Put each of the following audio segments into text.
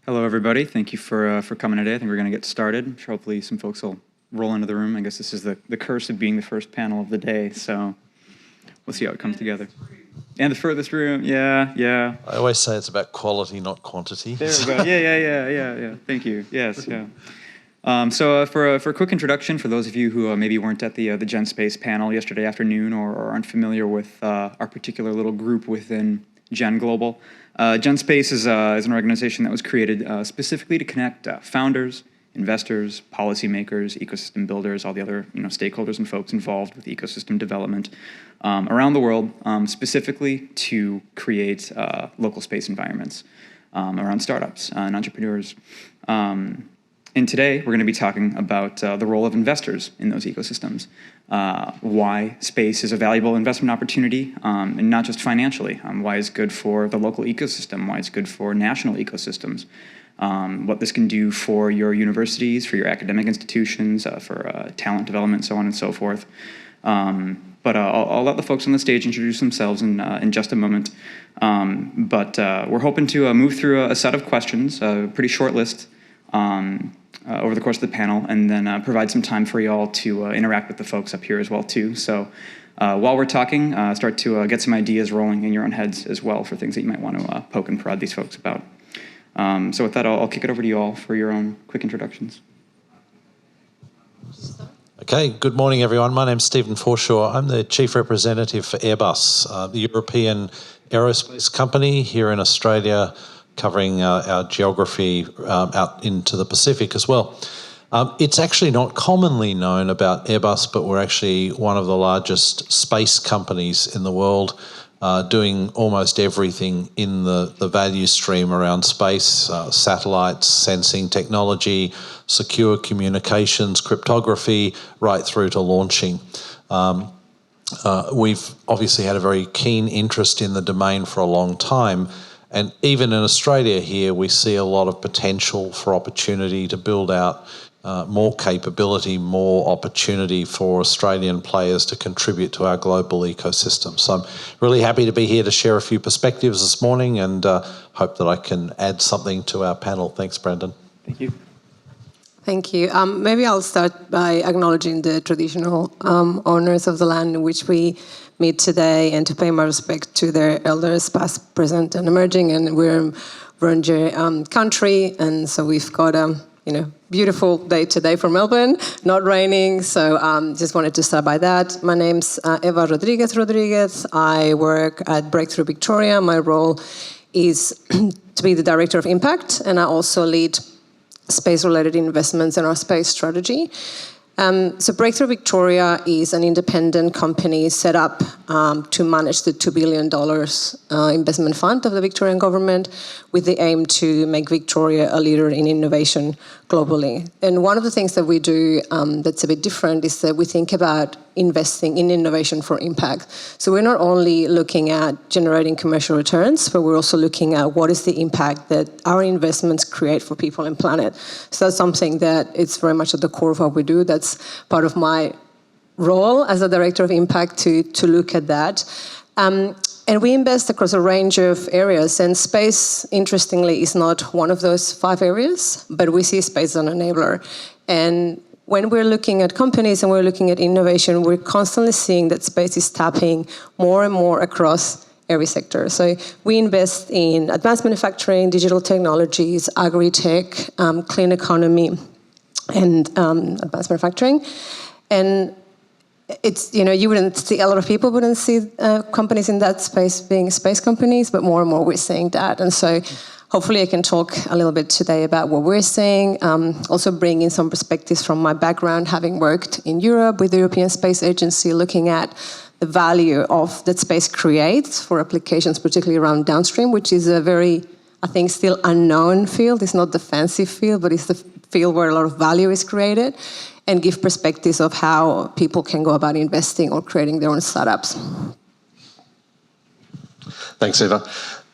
Hello, everybody. Thank you for coming today. I think we're going to get started. Hopefully some folks will roll into the room. I guess this is the curse of being the first panel of the day, so we'll see how it comes together. And the furthest room, yeah. I always say it's about quality, not quantity. There we go. Yeah. Thank you. Yes, yeah. So for a quick introduction, for those of you who maybe weren't at the GenSpace panel yesterday afternoon or aren't familiar with our particular little group within Gen Global, GenSpace is an organization that was created specifically to connect founders, investors, policymakers, ecosystem builders, all the other stakeholders and folks involved with ecosystem development around the world, specifically to create local space environments around startups and entrepreneurs. And today we're going to be talking about the role of investors in those ecosystems, why space is a valuable investment opportunity, and not just financially, why it's good for the local ecosystem, why it's good for national ecosystems, what this can do for your universities, for your academic institutions, for talent development, so on and so forth. But I'll let the folks on the stage introduce themselves in just a moment. But we're hoping to move through a set of questions, a pretty short list, over the course of the panel, and then provide some time for you all to interact with the folks up here as well too. So while we're talking, start to get some ideas rolling in your own heads as well for things that you might want to poke and prod these folks about. So with that, I'll kick it over to you all for your own quick introductions. Okay, good morning everyone. My name's Stephen Forshaw. I'm the Chief Representative for Airbus, the European aerospace company here in Australia, covering our geography out into the Pacific as well. It's actually not commonly known about Airbus, but we're actually one of the largest space companies in the world, doing almost everything in the value stream around space, satellites, sensing technology, secure communications, cryptography, right through to launching. We've obviously had a very keen interest in the domain for a long time. And even in Australia here, we see a lot of potential for opportunity to build out more capability, more opportunity for Australian players to contribute to our global ecosystem. So I'm really happy to be here to share a few perspectives this morning and hope that I can add something to our panel. Thanks, Brendan. Thank you. Thank you. Maybe I'll start by acknowledging the traditional owners of the land in which we meet today and to pay my respect to their elders, past, present, and emerging. And we're in Wurundjeri country, and so we've got a beautiful day today for Melbourne, not raining. So just wanted to start by that. My name's Eva Rodriguez. I work at Breakthrough Victoria. My role is to be the Director of Impact, and I also lead space-related investments in our space strategy. So Breakthrough Victoria is an independent company set up to manage the $2 billion investment fund of the Victorian government with the aim to make Victoria a leader in innovation globally. And one of the things that we do that's a bit different is that we think about investing in innovation for impact. So we're not only looking at generating commercial returns, but we're also looking at what is the impact that our investments create for people and planet. So that's something that it's very much at the core of what we do. That's part of my role as a Director of Impact to look at that. And we invest across a range of areas, and space, interestingly, is not one of those 5 areas, but we see space as an enabler. And when we're looking at companies and we're looking at innovation, we're constantly seeing that space is tapping more and more across every sector. So we invest in advanced manufacturing, digital technologies, agri-tech, clean economy, and advanced manufacturing. And it's, you wouldn't see, a lot of people wouldn't see companies in that space being space companies, but more and more we're seeing that. And so hopefully I can talk a little bit today about what we're seeing, also bring in some perspectives from my background, having worked in Europe with the European Space Agency, looking at the value of that space creates for applications, particularly around downstream, which is a very, I think, still unknown field. It's not the fancy field, but it's the field where a lot of value is created, and give perspectives of how people can go about investing or creating their own startups. Thanks, Eva.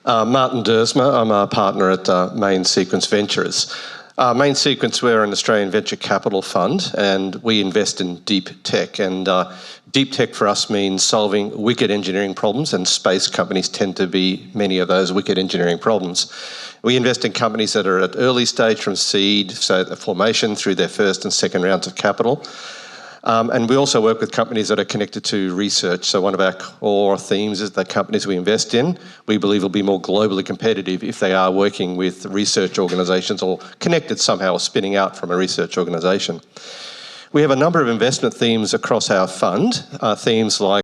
Martin Dersma, I'm a partner at Main Sequence Ventures. Main sequence, we're an Australian venture capital fund, and we invest in deep tech. And deep tech for us means solving wicked engineering problems, and space companies tend to be many of those wicked engineering problems. We invest in companies that are at early stage from seed, so the formation through their first and second rounds of capital. And we also work with companies that are connected to research. So one of our core themes is that companies we invest in, we believe will be more globally competitive if they are working with research organisations or connected somehow or spinning out from a research organisation. We have a number of investment themes across our fund, themes like